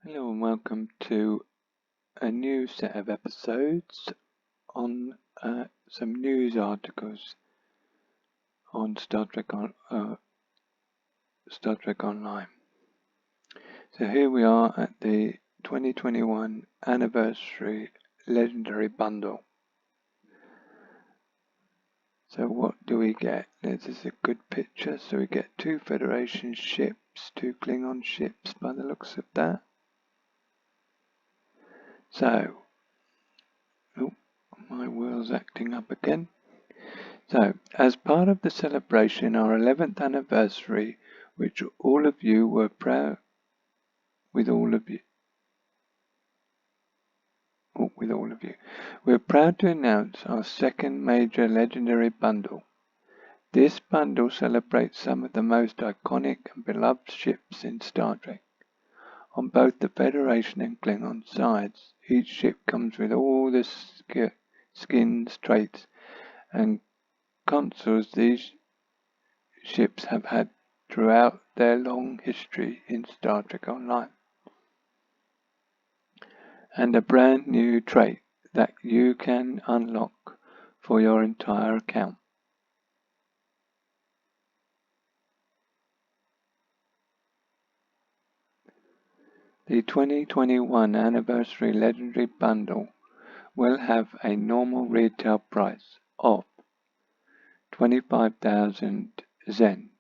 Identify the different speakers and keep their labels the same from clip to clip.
Speaker 1: Hello and welcome to a new set of episodes on some news articles on Star Trek Online. So here we are at the 2021 anniversary legendary bundle. So what do we get? This is a good picture. So we get 2 Federation ships, 2 Klingon ships by the looks of that. So, my wheel's acting up again. So, as part of the celebration, our 11th anniversary, which all of you were proud, we're proud to announce our second major legendary bundle. This bundle celebrates some of the most iconic and beloved ships in Star Trek. On both the Federation and Klingon sides, each ship comes with all the skins, traits, and consoles these ships have had throughout their long history in Star Trek Online. And a brand new trait that you can unlock for your entire account. The 2021 Anniversary Legendary Bundle will have a normal retail price of 25,000 Zen,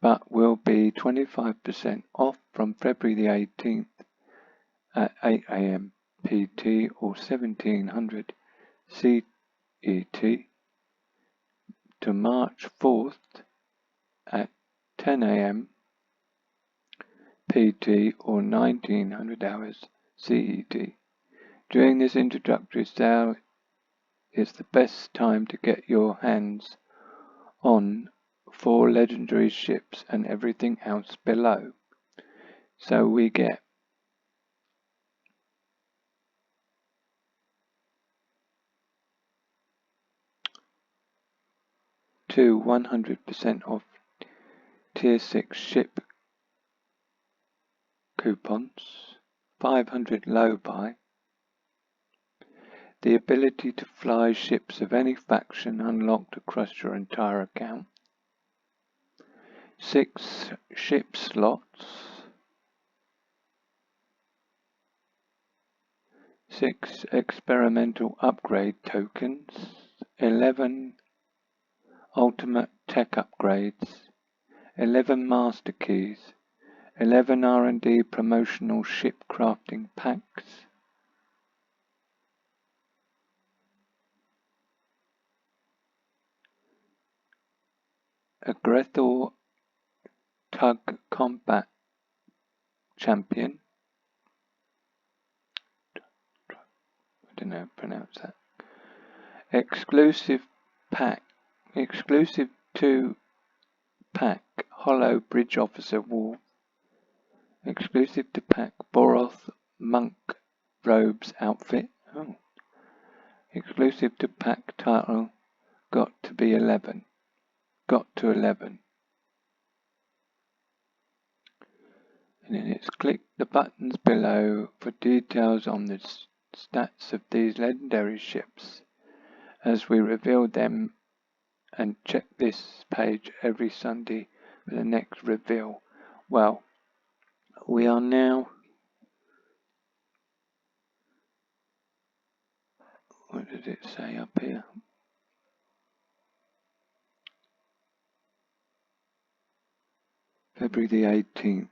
Speaker 1: but will be 25% off from February the 18th at 8 AM PT or 1700 CET to March 4th at 10 AM PT or 1900 hours CET. During this introductory sale is the best time to get your hands on 4 legendary ships and everything else below. So we get 2 100% off Tier 6 ship coupons, 500 low buy, the ability to fly ships of any faction unlocked across your entire account, 6 ship slots, 6 experimental upgrade tokens, 11 ultimate tech upgrades, 11 master keys, 11 R&D promotional ship crafting packs, a Grethel Tug Combat Champion, I don't know how to pronounce that, exclusive 2-pack Hollow Bridge Officer Wolf, exclusive to pack Burrell Monk Robes outfit, exclusive to pack title Got to 11. And then it's click the buttons below for details on the stats of these legendary ships as we reveal them, and check this page every Sunday for the next reveal. Well, we are now, what does it say up here? February the 18th.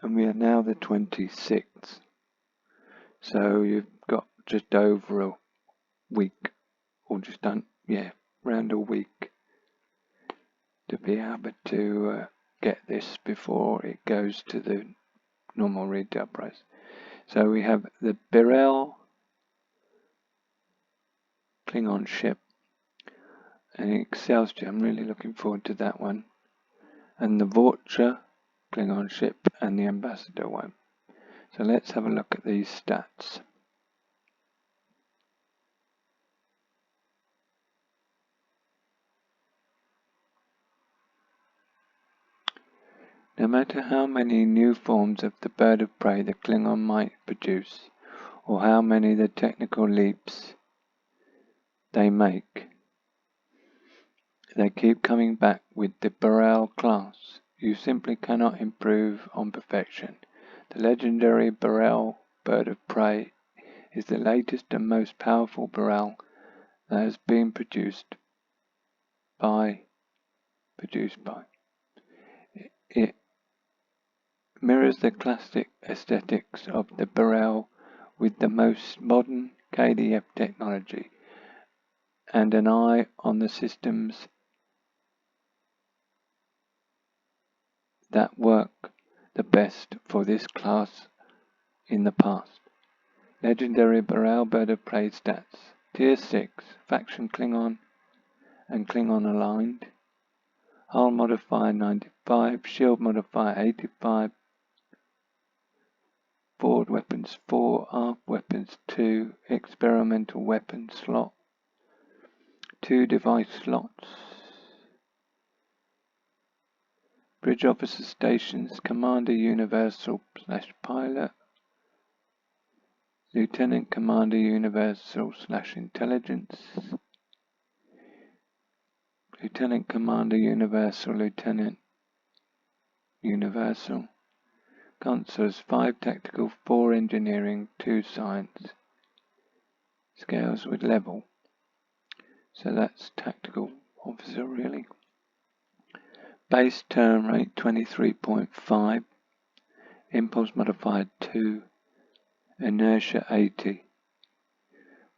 Speaker 1: And we are now the 26th. So you've got just over a week, or just around a week to be able to get this before it goes to the normal retail price. So we have the Burrell Klingon ship and Excelsior. I'm really looking forward to that one. And the Vulture Klingon ship and the Ambassador one. So let's have a look at these stats. No matter how many new forms of the bird of prey the Klingon might produce, or how many the technical leaps they make, they keep coming back with the Burrell class. You simply cannot improve on perfection. The legendary Burrell bird of prey is the latest and most powerful Burrell that has been produced by. It mirrors the classic aesthetics of the Burrell with the most modern KDF technology and an eye on the systems that work the best for this class in the past. Legendary Burrell bird of prey stats. Tier 6, faction Klingon and Klingon aligned. Hull modifier 95, shield modifier 85, forward weapons 4, aft weapons 2, experimental weapon slot, 2 device slots. Bridge officer stations, Commander Universal / Pilot, Lieutenant Commander Universal / Intelligence, Lieutenant Commander Universal, Lieutenant Universal. Consoles 5 tactical, 4 engineering, 2 science. Scales with level. So that's tactical officer really. Base turn rate 23.5. Impulse modifier 2. Inertia 80.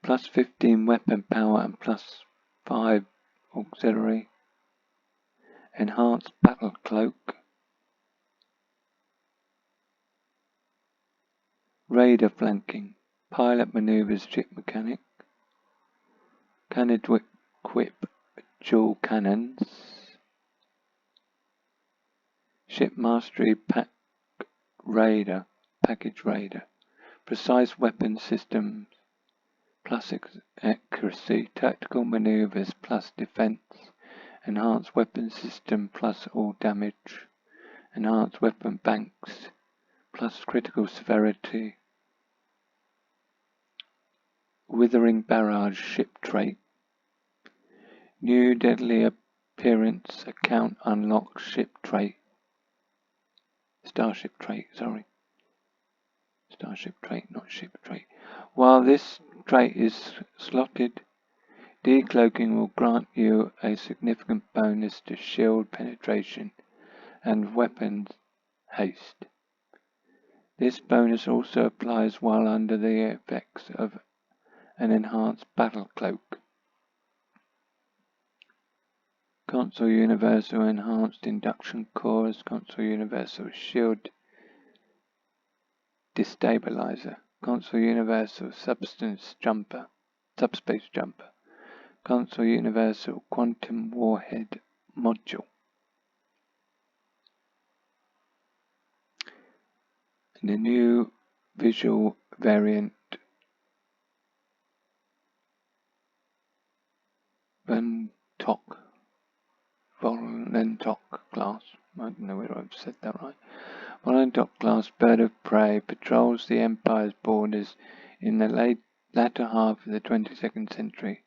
Speaker 1: Plus 15 weapon power and plus 5 auxiliary. Enhanced battle cloak. Radar flanking. Pilot maneuvers ship mechanic. Cannon equip dual cannons. Ship mastery package radar. Precise weapon systems plus accuracy. Tactical maneuvers plus defense. Enhanced weapon system plus all damage. Enhanced weapon banks plus critical severity. Withering barrage ship trait. New deadly appearance account unlocked ship trait. Starship trait, not ship trait. While this trait is slotted, decloaking will grant you a significant bonus to shield penetration and weapons haste. This bonus also applies while under the effects of an enhanced battle cloak. Console Universal Enhanced Induction Cores, Console Universal Shield Destabilizer, Console Universal Subspace Jumper, Console Universal Quantum Warhead Module. And the new visual variant Volentok class. I don't know whether I've said that right. Volentok class bird of prey patrols the Empire's borders in the latter half of the 22nd century.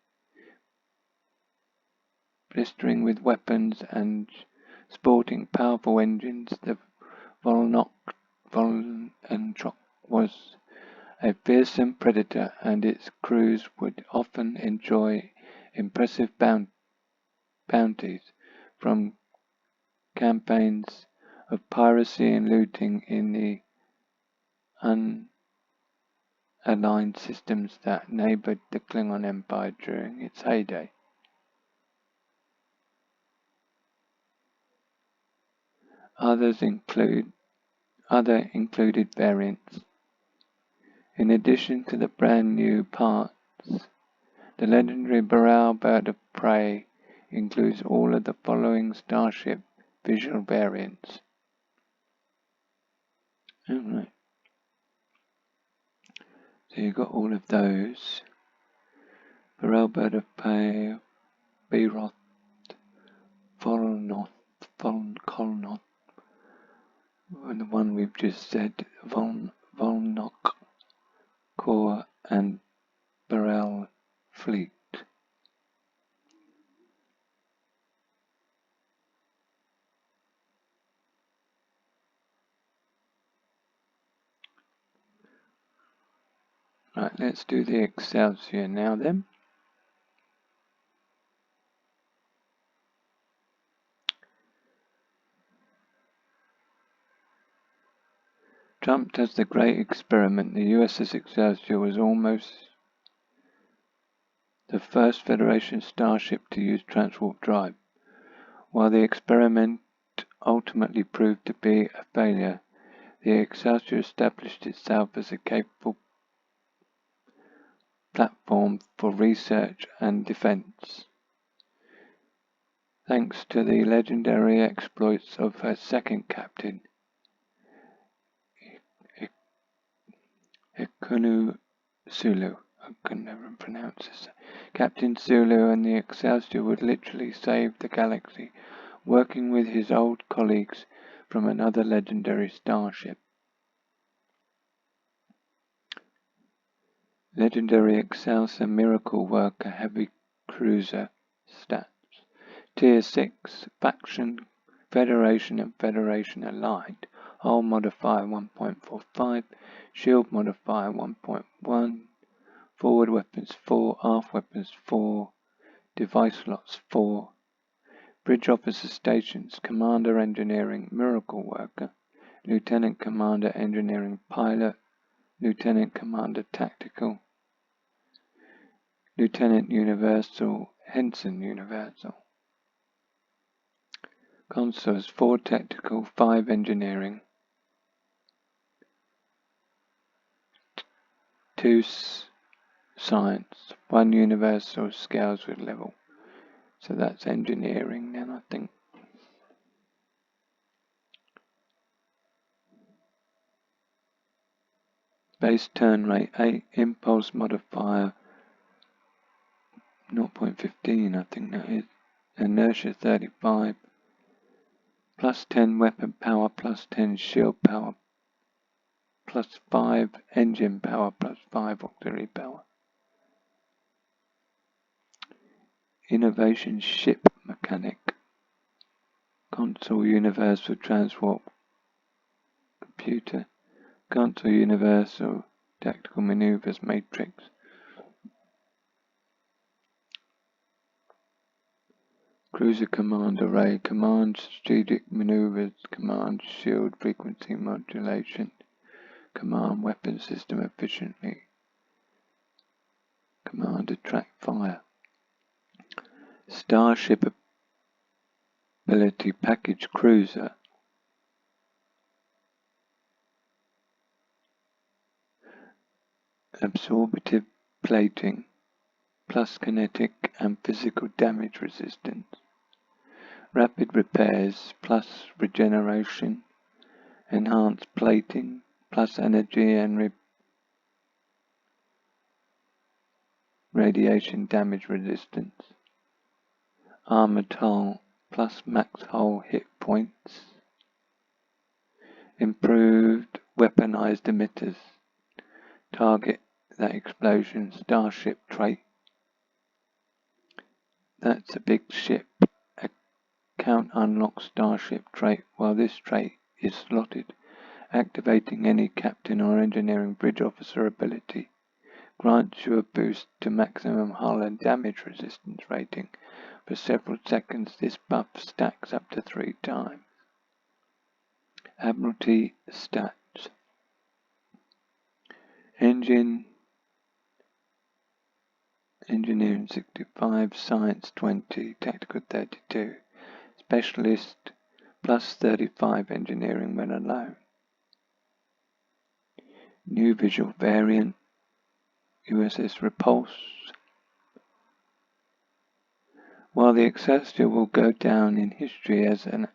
Speaker 1: Blistering with weapons and sporting powerful engines, the Volentok was a fearsome predator, and its crews would often enjoy impressive bounties from campaigns of piracy and looting in the unaligned systems that neighbored the Klingon Empire during its heyday. Other included variants. In addition to the brand new parts, the legendary Burrell bird of prey includes all of the following Starship visual variants. Alright. So you've got all of those. Burrell bird of prey, Beroth, Kolnoth, and the one we've just said, Volnock, Corps and Burrell Fleet. Right, let's do the Excelsior now then. Trump does the great experiment. The USS Excelsior was almost the first Federation starship to use transwarp drive. While the experiment ultimately proved to be a failure, the Excelsior established itself as a capable platform for research and defense, thanks to the legendary exploits of her second captain, Ikunu Sulu. I can never pronounce this. Captain Sulu and the Excelsior would literally save the galaxy, working with his old colleagues from another legendary starship. Legendary Excelsior Miracle Worker Heavy Cruiser Stats. Tier 6, Faction, Federation and Federation Aligned. Hull Modifier 1.45, Shield Modifier 1.1, Forward Weapons 4, Aft Weapons 4, Device Slots 4, Bridge Officer Stations, Commander Engineering Miracle Worker, Lieutenant Commander Engineering Pilot, Lieutenant Commander Tactical, Lieutenant Universal, Henson Universal. Consoles 4 Technical, 5 Engineering, 2 Science, 1 Universal Scales with Level. So that's Engineering then, I think. Base turn rate 8, Impulse Modifier 0.15, I think that is. Inertia 35, plus 10 weapon power, plus 10 shield power, plus 5 engine power, plus 5 auxiliary power. Innovation Ship Mechanic. Console Universal Transwarp Computer. Console Universal Tactical Maneuvers Matrix. Cruiser Command Array. Command Strategic Maneuvers. Command Shield Frequency Modulation. Command Weapon System Efficiently. Command Attract Fire. Starship Ability Package Cruiser. Absorptive Plating. Plus kinetic and physical damage resistance. Rapid repairs, plus regeneration. Enhanced plating, plus energy and radiation damage resistance. Armored hull, plus max hull hit points. Improved weaponized emitters. Target that explosion, Starship trait. That's a big ship. Account unlocks Starship trait while this trait is slotted. Activating any captain or engineering bridge officer ability grants you a boost to maximum hull and damage resistance rating for several seconds. This buff stacks up to 3 times. Admiralty Stats. Engineering 65, Science 20, Tactical 32, Specialist plus 35 Engineering when alone. New visual variant, USS Repulse. While the Excelsior will go down in history as an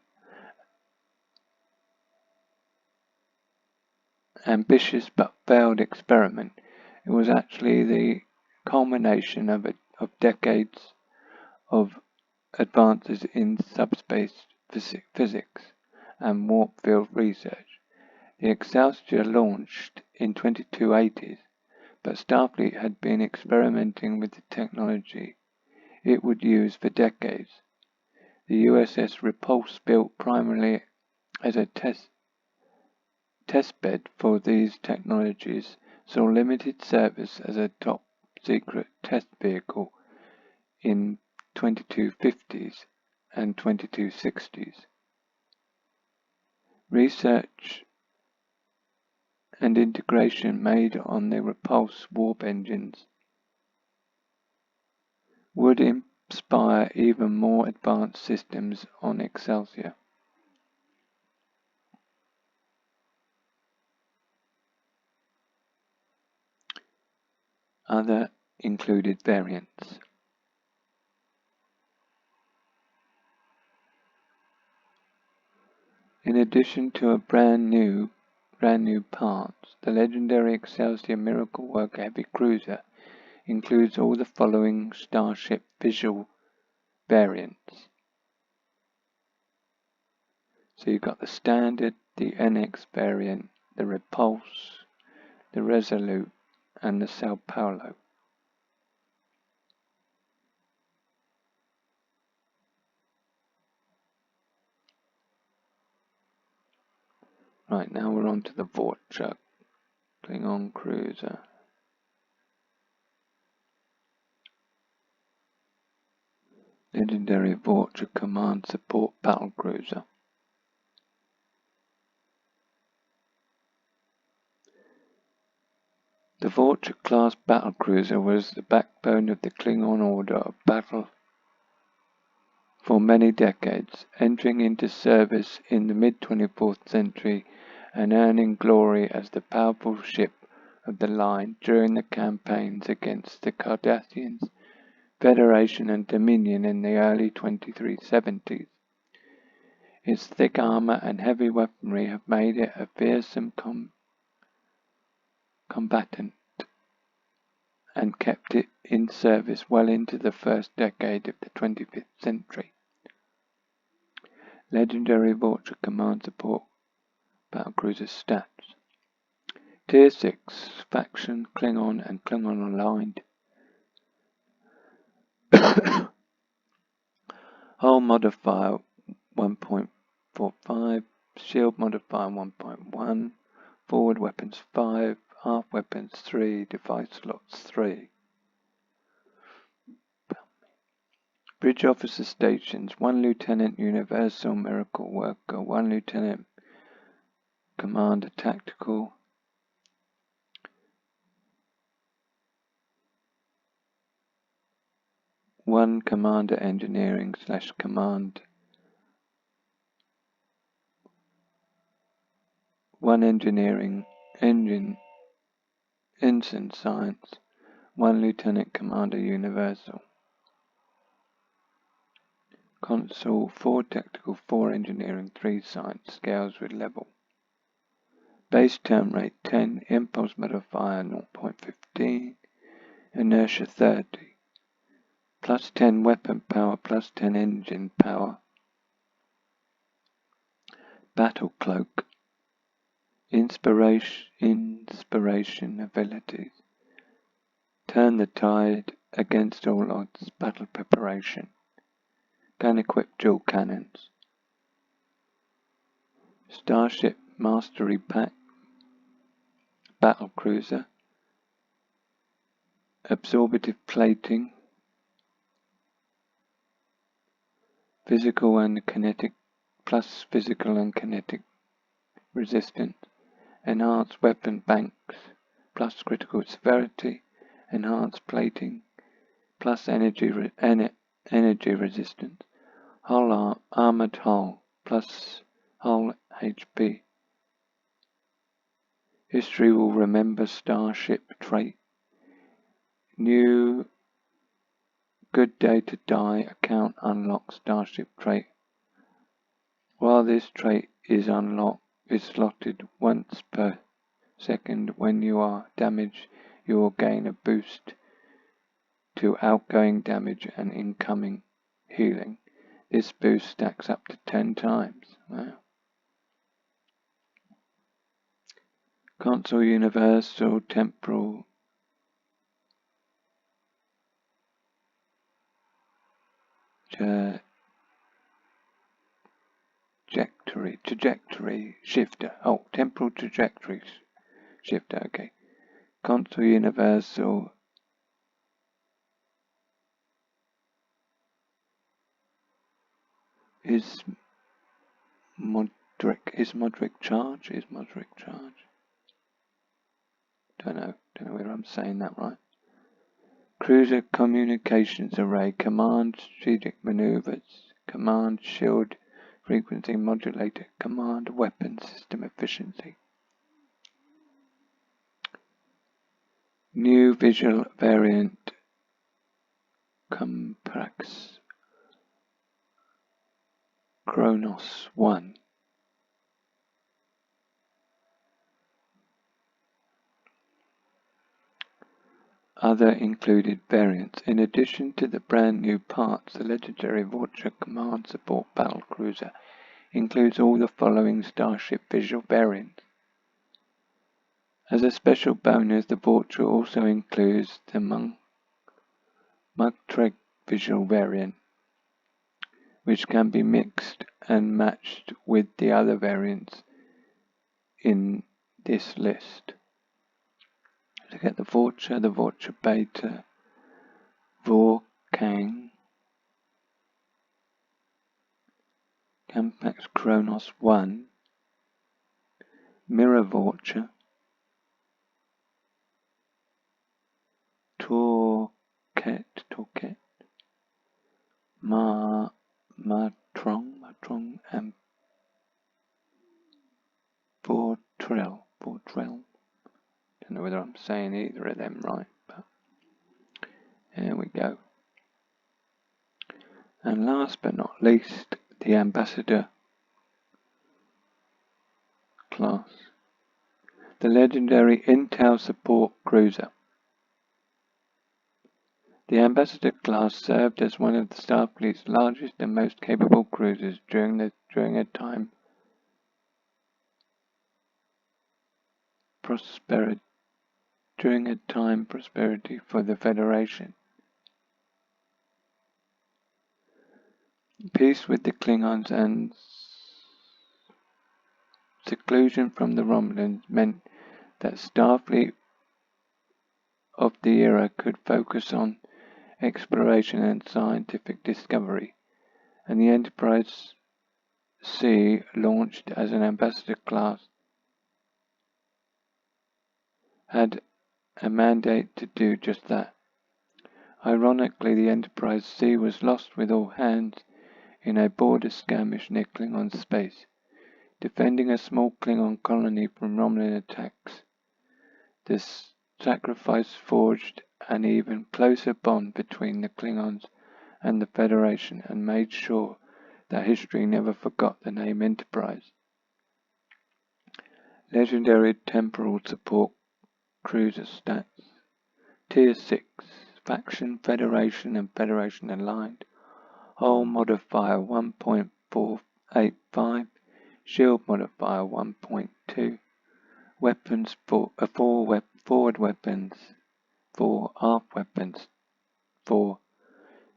Speaker 1: ambitious but failed experiment, it was actually the culmination of decades of advances in subspace physics and warp field research. The Excelsior launched in 2280s, but Starfleet had been experimenting with the technology it would use for decades. The USS Repulse, built primarily as a testbed for these technologies, saw limited service as a top-secret test vehicle in 2250s and 2260s. Research and integration made on the Repulse warp engines would inspire even more advanced systems on Excelsior. Other included variants. In addition to brand new parts, the legendary Excelsior Miracle Worker Heavy Cruiser includes all the following Starship visual variants. So you've got the Standard, the NX variant, the Repulse, the Resolute, and the Sao Paulo. Right, now we're on to the Vulture, Klingon cruiser. Legendary Vulture Command Support Battlecruiser. The Vulture-class battlecruiser was the backbone of the Klingon order of battle for many decades, entering into service in the mid-24th century and earning glory as the powerful ship of the line during the campaigns against the Cardassians, Federation and Dominion in the early 2370s. Its thick armor and heavy weaponry have made it a fearsome combatant and kept it in service well into the first decade of the 25th century. Legendary Vulture Command Support Battlecruiser Stats. Tier 6 Faction, Klingon and Klingon Aligned. Hull Modifier 1.45, Shield Modifier 1.1, Forward Weapons 5, Aft Weapons 3, Device Slots 3. Bridge Officer Stations, 1 Lieutenant Universal Miracle Worker, 1 Lieutenant Commander Tactical, 1 Commander Engineering / Command, 1 Engineering Ensign Science, 1 Lieutenant Commander Universal. Console 4 Technical, 4 Engineering, 3 Science, scales with level. Base turn rate 10, Impulse Modifier 0.15, Inertia 30, plus 10 weapon power, plus 10 engine power. Battle Cloak, Inspiration abilities. Turn the tide against all odds, battle preparation. Can equip dual cannons. Starship Mastery Pack, Battlecruiser, Absorptive Plating, Physical and Kinetic, plus Physical and Kinetic Resistance, Enhanced Weapon Banks, plus Critical Severity, Enhanced Plating, plus Energy Resistance, Hull Armored Hull, plus Hull HP. History will remember Starship trait. New Good Day to Die account unlocks Starship trait. While this trait is slotted once per second, when you are damaged, you will gain a boost to outgoing damage and incoming healing. This boost stacks up to 10 times. Wow. Console universal temporal trajectory shifter. Oh, temporal trajectory shifter, okay. Console universal is Modric charge. Don't know whether I'm saying that right. Cruiser communications array, command strategic maneuvers, command shield frequency modulator, command weapon system efficiency. New visual variant Complex Kronos 1. Other included variants. In addition to the brand new parts, the legendary Vulture Command Support Battlecruiser includes all the following Starship visual variants. As a special bonus, the Vulture also includes the Mugtreg visual variant, which can be mixed and matched with the other variants in this list. To get the Vulture Beta, Vorkang, Campax Kronos 1, Mirror Vulture, Torquet, Matron, and Burrell. Don't know whether I'm saying either of them right, but here we go. And last but not least, the Ambassador class, the legendary Intel Support Cruiser. The Ambassador class served as one of the Starfleet's largest and most capable cruisers during a time prosperity for the Federation. Peace with the Klingons and seclusion from the Romulans meant that Starfleet of the era could focus on exploration and scientific discovery, and the Enterprise C, launched as an Ambassador class, had a mandate to do just that. Ironically, the Enterprise C was lost with all hands in a border skirmish near Klingon space, defending a small Klingon colony from Romulan attacks. This sacrifice forged an even closer bond between the Klingons and the Federation and made sure that history never forgot the name Enterprise. Legendary Temporal Support Cruiser Stats. Tier 6. Faction, Federation and Federation Aligned. Hull Modifier 1.485. Shield Modifier 1.2. Weapons 4 forward weapons 4. Aft weapons 4.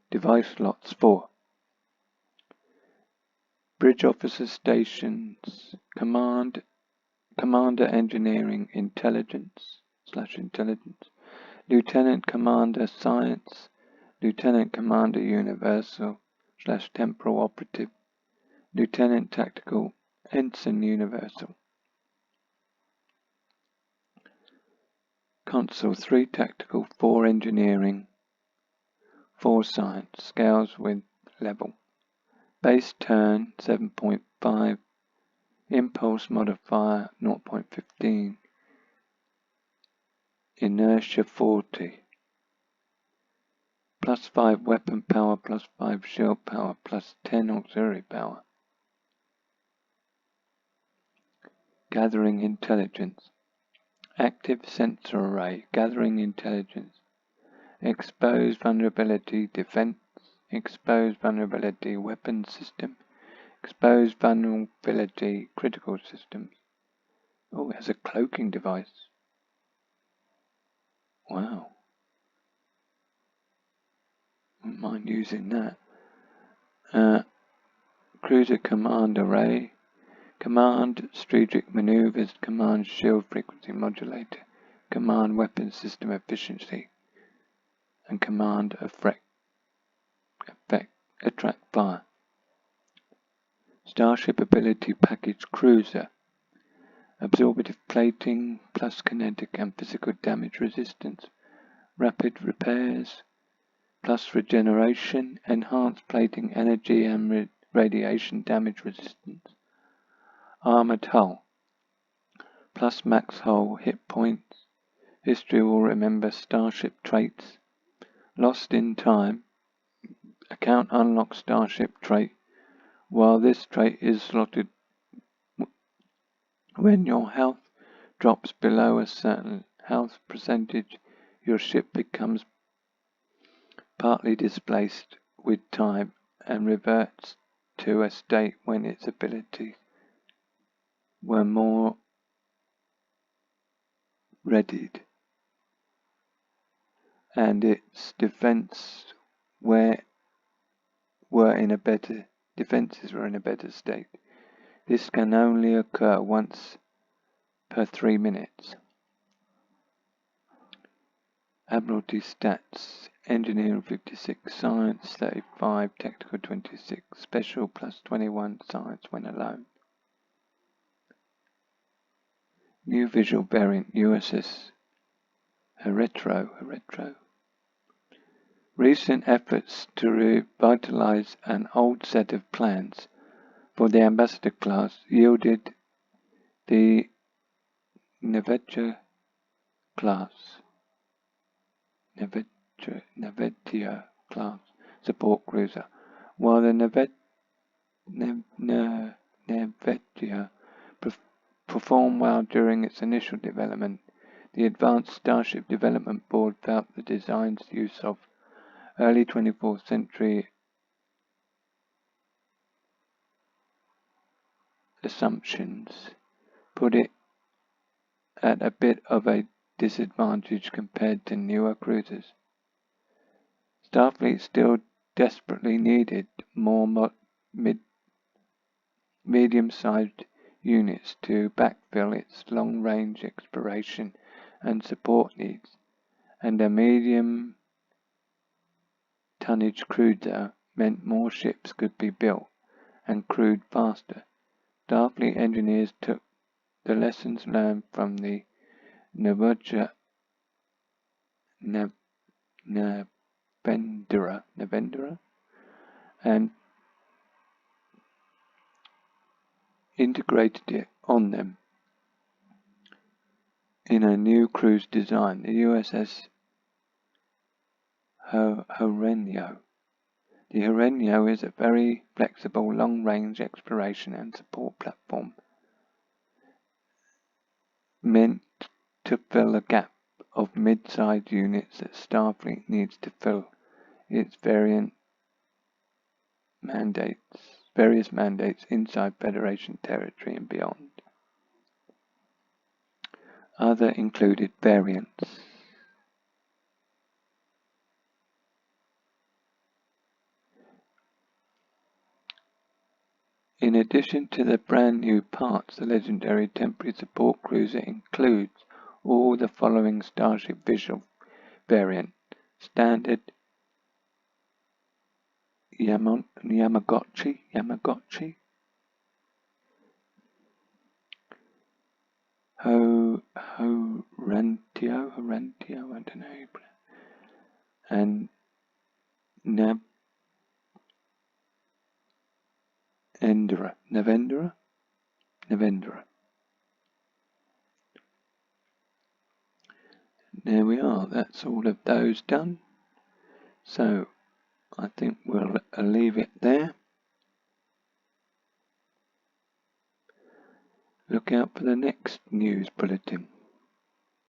Speaker 1: Device slots 4. Bridge Officer Stations. Commander Engineering Intelligence /Intelligence. Lieutenant Commander Science. Lieutenant Commander Universal /Temporal Operative. Lieutenant Tactical Ensign Universal. Console 3 Tactical, 4 Engineering, 4 Science. Scales with level. Base turn 7.5. Impulse modifier 0.15. Inertia 40. Plus 5 weapon power, plus 5 shield power, plus 10 auxiliary power. Gathering intelligence. Active sensor array. Gathering intelligence. Exposed vulnerability defense. Exposed vulnerability weapon system. Exposed vulnerability critical systems. Oh, it has a cloaking device. Wow. Wouldn't mind using that. Cruiser command array. Command strategic maneuvers. Command shield frequency modulator. Command weapon system efficiency. And command attract fire. Starship ability package cruiser. Absorptive plating plus kinetic and physical damage resistance. Rapid repairs plus regeneration. Enhanced plating energy and radiation damage resistance. Armored hull plus max hull hit points. History will remember Starship traits. Lost in time. Account unlock Starship trait. While this trait is slotted when your health drops below a certain health percentage, your ship becomes partly displaced with time and reverts to a state when its abilities were more readied and its defenses were in a better state. This can only occur once per 3 minutes. Admiralty Stats. Engineering 56, Science 35, Technical 26, Special plus 21, Science when alone. New visual variant USS Heretro. Recent efforts to revitalize an old set of plans for the Ambassador class yielded the Nevetia class support cruiser. While the Nevetia performed well during its initial development, the Advanced Starship Development Board felt the design's use of early 24th century assumptions put it at a bit of a disadvantage compared to newer cruisers. Starfleet still desperately needed more medium-sized units to backfill its long-range exploration and support needs, and a medium tonnage cruiser meant more ships could be built and crewed faster. Starfleet engineers took the lessons learned from the Vulture Navendra and integrated it on them in a new cruise design, the USS Herenio. The Herenio is a very flexible long-range exploration and support platform meant to fill a gap of mid-sized units that Starfleet needs to fill its various mandates inside Federation territory and beyond. Other included variants. In addition to the brand new parts, the legendary temporary support cruiser includes all the following Starship visual variant: Standard Yamagotchi, Horantio, I don't know, and Navendra. There we are, that's all of those done. So I think we'll leave it there. Look out for the next news bulletin.